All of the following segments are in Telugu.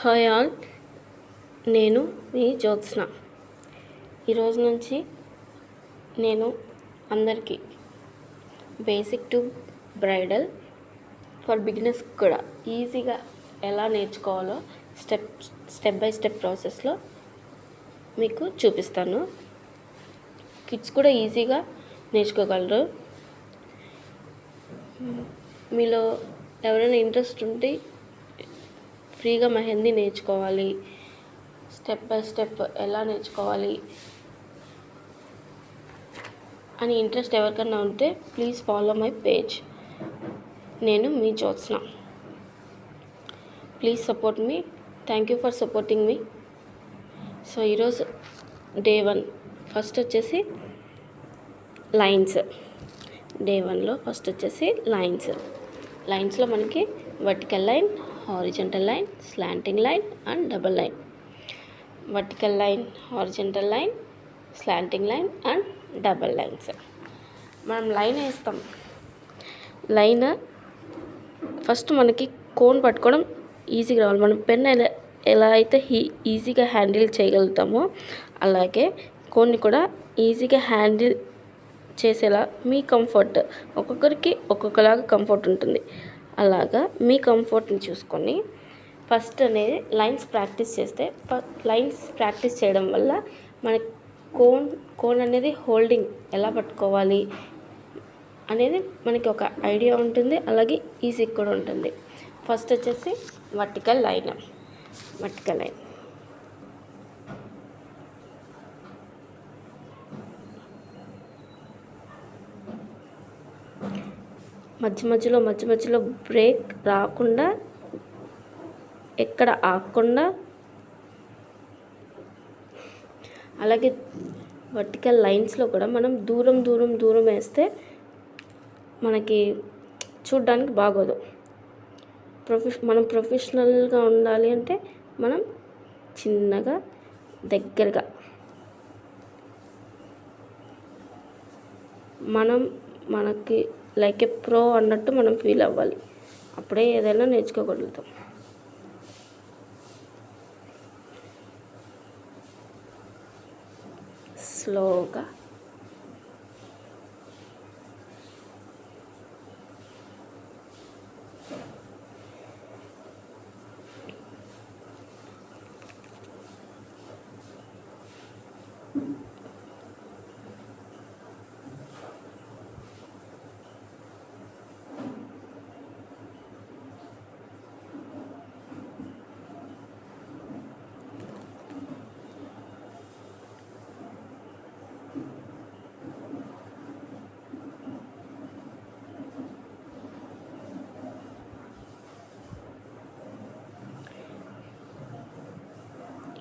హాయ్ ఆల్, నేను మీ జ్యోత్స్న. ఈరోజు నుంచి నేను అందరికీ basic to bridal for beginners కూడా ఈజీగా ఎలా నేర్చుకోవాలో స్టెప్ బై స్టెప్ ప్రాసెస్లో మీకు చూపిస్తాను. కిడ్స్ కూడా ఈజీగా నేర్చుకోగలరు. మీలో ఎవరైనా ఇంట్రెస్ట్ ఉంటే ఫ్రీగా మెహందీ నేర్చుకోవాలి, స్టెప్ బై స్టెప్ ఎలా నేర్చుకోవాలి అని ఇంట్రెస్ట్ ఎవరికన్నా ఉంటే ప్లీజ్ ఫాలో మై పేజ్. నేను మీ Jyotsna. Please support me. Thank you for supporting me. So ఈరోజు డే 1 ఫస్ట్ వచ్చేసి లైన్స్. డే 1లో ఫస్ట్ వచ్చేసి లైన్స్లో మనకి vertical line, horizontal line, slanting line and double line. Vertical line, horizontal line, slanting line and double lines. మనం లైన్ వేస్తాం. లైన్ ఫస్ట్ మనకి కోన్ పట్టుకోవడం ఈజీగా రావాలి. మనం పెన్ ఎలా అయితే ఈజీగా హ్యాండిల్ చేయగలుగుతామో అలాగే కోన్ని కూడా ఈజీగా హ్యాండిల్ చేసేలా మీ కంఫర్ట్, ఒక్కొక్కరికి ఒక్కొక్కలాగా కంఫర్ట్ ఉంటుంది. అలాగా మీ కంఫర్ట్ని చూసుకొని ఫస్ట్ అనేది లైన్స్ ప్రాక్టీస్ చేస్తే, లైన్స్ ప్రాక్టీస్ చేయడం వల్ల మనకి కోన్ అనేది హోల్డింగ్ ఎలా పట్టుకోవాలి అనేది మనకి ఒక ఐడియా ఉంటుంది. అలాగే ఈజీ కూడా ఉంటుంది. ఫస్ట్ వచ్చేసి వర్టికల్ లైన్. మధ్య మధ్యలో బ్రేక్ రాకుండా, ఎక్కడ ఆగకుండా, అలాగే వర్టికల్ లైన్స్లో కూడా మనం దూరం వేస్తే మనకి చూడ్డానికి బాగోదు. మనం ప్రొఫెషనల్గా ఉండాలి అంటే మనం చిన్నగా దగ్గరగా మనకి లైక్ ఏ ప్రో అన్నట్టు మనం ఫీల్ అవ్వాలి. అప్పుడే ఏదైనా నేర్చుకోగలుగుతాం. స్లోగా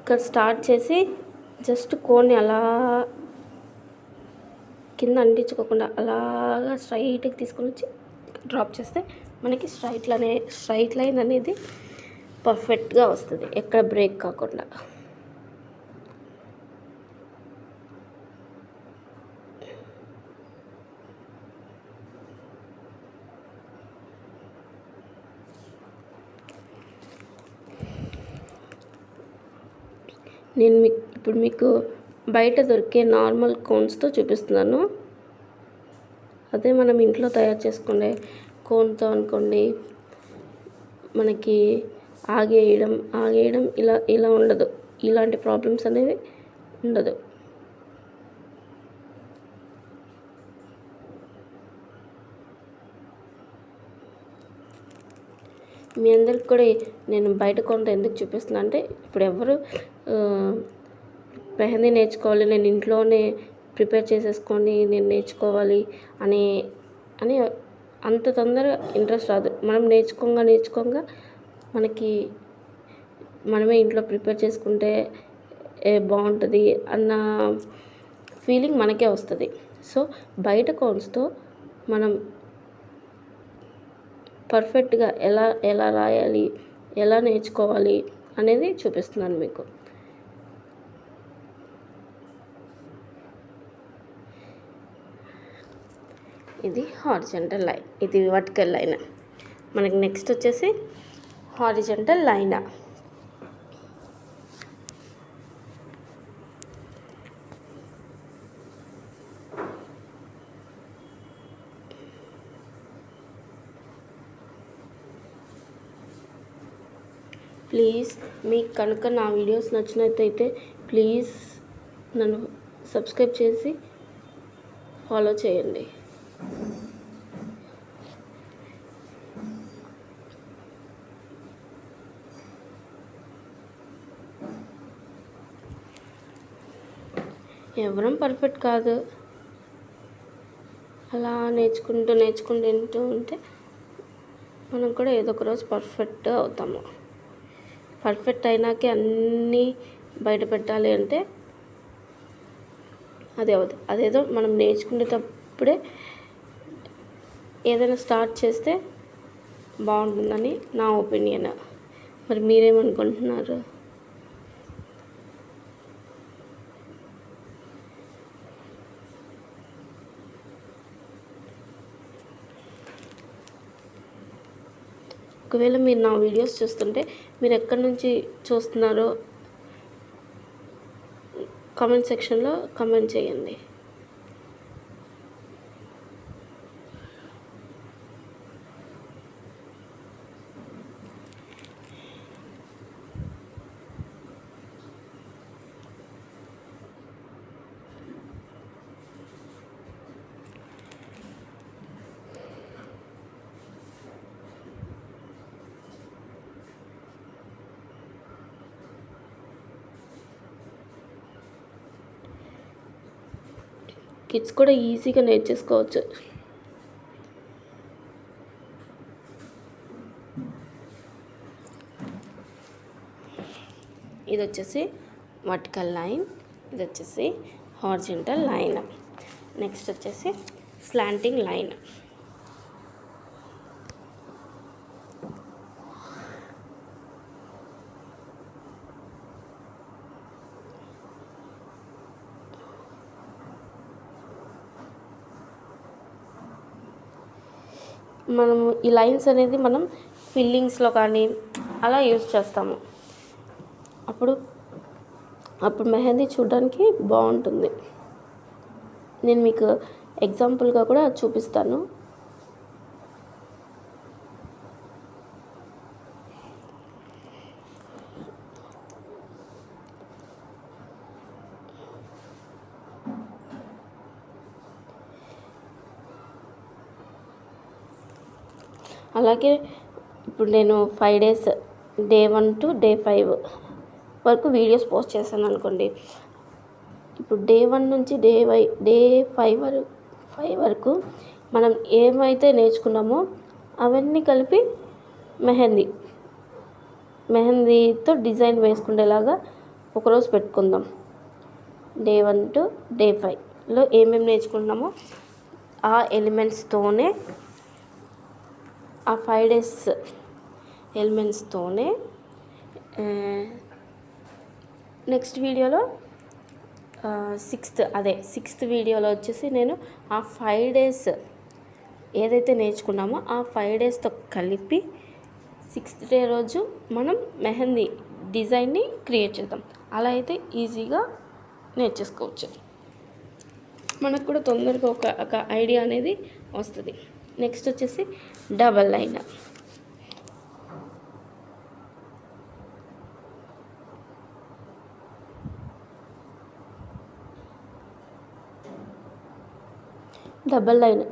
ఇక్కడ స్టార్ట్ చేసి జస్ట్ కోన్ని అలా కింద అంటించుకోకుండా అలాగా స్ట్రైట్గా తీసుకొని వచ్చి డ్రాప్ చేస్తే మనకి స్ట్రైట్ లైన్ అనేది పర్ఫెక్ట్గా వస్తుంది, ఎక్కడ బ్రేక్ కాకుండా. నేను ఇప్పుడు మీకు బయట దొరికే నార్మల్ కోన్స్తో చూపిస్తున్నాను. అదే మనం ఇంట్లో తయారు చేసుకునే కోన్తో అనుకోండి, మనకి ఆగేయడం ఇలా ఉండదు. ఇలాంటి ప్రాబ్లమ్స్ అనేవి ఉండదు. మీ అందరికి కూడా నేను బయట కోన్తో ఎందుకు చూపిస్తున్నా అంటే, ఇప్పుడు ఎవరు మెహందీ నేర్చుకోవాలి, నేను ఇంట్లోనే ప్రిపేర్ చేసేసుకొని నేను నేర్చుకోవాలి అని అంత తొందరగా ఇంట్రెస్ట్ రాదు. మనం నేర్చుకోగా మనకి మనమే ఇంట్లో ప్రిపేర్ చేసుకుంటే బాగుంటుంది అన్న ఫీలింగ్ మనకే వస్తుంది. సో బయట కోన్స్తో మనం పర్ఫెక్ట్గా ఎలా రాయాలి, ఎలా నేర్చుకోవాలి అనేది చూపిస్తున్నాను మీకు. ఇది హారిజంటల్ లైన్, ఇది వర్టికల్ లైన్. మనకి నెక్స్ట్ వచ్చేసి హారిజంటల్ లైన్. ప్లీజ్ మీకు కనుక నా వీడియోస్ నచ్చినట్టయితే ప్లీజ్ నన్ను సబ్స్క్రైబ్ చేసి ఫాలో చేయండి. ఎవరం పర్ఫెక్ట్ కాదు. అలా నేర్చుకుంటూ ఉంటే మనం కూడా ఏదో ఒక రోజు పర్ఫెక్ట్ అవుతాము. పర్ఫెక్ట్ అయినాకే అన్నీ బయట పెట్టాలి అంటే అది అవ్వదు. అదేదో మనం నేర్చుకునేటప్పుడే ఏదైనా స్టార్ట్ చేస్తే బాగుంటుందని నా ఒపీనియన్. మరి మీరేమనుకుంటున్నారు? ఒకవేళ మీరు నా వీడియోస్ చూస్తుంటే మీరు ఎక్కడి నుంచి చూస్తున్నారో కామెంట్ సెక్షన్లో కామెంట్ చేయండి. కిడ్స్ కూడా ఈజీగా నేర్చేసుకోవచ్చు. ఇది వచ్చేసి వర్టికల్ లైన్, ఇది వచ్చేసి హారిజాంటల్ లైన్, నెక్స్ట్ వచ్చేసి స్లాంటింగ్ లైన్. మనము ఈ లైన్స్ అనేది మనం ఫిల్లింగ్స్లో కానీ అలా యూజ్ చేస్తాము. అప్పుడు మెహందీ చూడడానికి బాగుంటుంది. నేను మీకు ఎగ్జాంపుల్గా కూడా చూపిస్తాను. అలాగే ఇప్పుడు నేను 5 days Day 1 to Day 5 వరకు వీడియోస్ పోస్ట్ చేశాను అనుకోండి. ఇప్పుడు Day 1 నుంచి Day 5 వరకు మనం ఏమైతే నేర్చుకున్నామో అవన్నీ కలిపి మెహందీతో డిజైన్ వేసుకునేలాగా ఒకరోజు పెట్టుకుందాం. Day 1 to Day 5లో ఏమేమి నేర్చుకుంటున్నామో ఆ ఎలిమెంట్స్తోనే, ఆ 5 days ఎలిమెంట్స్తోనే నెక్స్ట్ వీడియోలో 6th వీడియోలో వచ్చేసి నేను ఆ 5 days ఏదైతే నేర్చుకున్నామో ఆ 5 daysతో కలిపి 6th day రోజు మనం మెహందీ డిజైన్ని క్రియేట్ చేద్దాం. అలా అయితే ఈజీగా నేర్చేసుకోవచ్చు. మనకు కూడా తొందరగా ఒక ఐడియా అనేది వస్తుంది. నెక్స్ట్ వచ్చేసి డబల్ లైన్.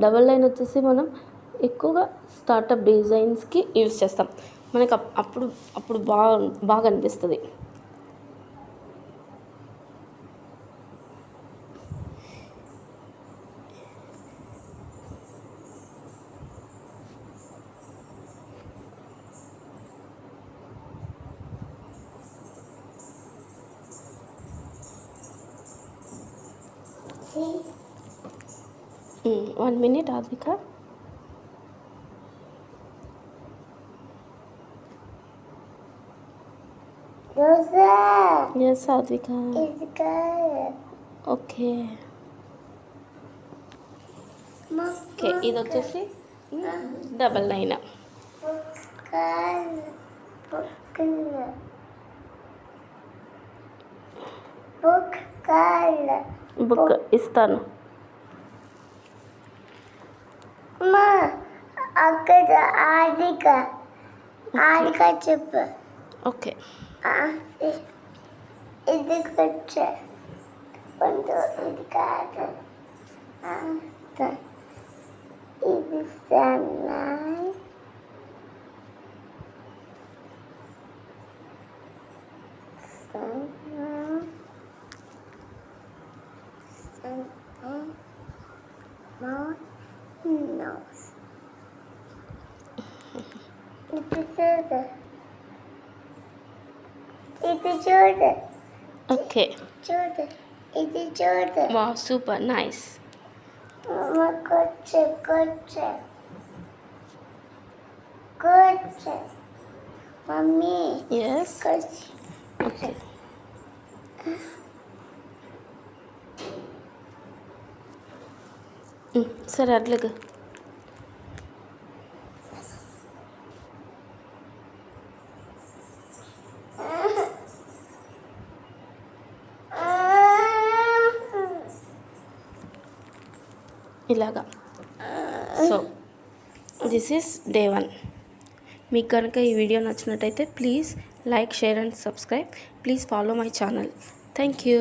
డబల్ లైన్ వచ్చేసి మనం ఎక్కువగా స్టార్టప్ డిజైన్స్కి యూజ్ చేస్తాం. మనకు అప్పుడు బాగా అనిపిస్తుంది. One minute, Advika. Rosa. Yes, Advika. It's good. Okay. Okay, ఇది వచ్చేసి డబల్ లైన్. బుక్ ఇస్తాను. అక్కడ ఆడిక చెప్పు. ఓకే. ఇది కొంచెం కొంచెం ఇది కాదు ఇది సన్నాయి nose. ఇది చూడు ఓకే. చూడు ఇది చూడు వావ్, సూపర్ నైస్. కొంచెం కొంచెం కొంచెం మమ్మీ ఎస్. కొంచెం ఓకే. సరే అట్లాగా. ఇలాగా. So this is day 1. మీకు కనుక ఈ వీడియో నచ్చినట్టయితే please like, share and subscribe. Please follow my channel. Thank you.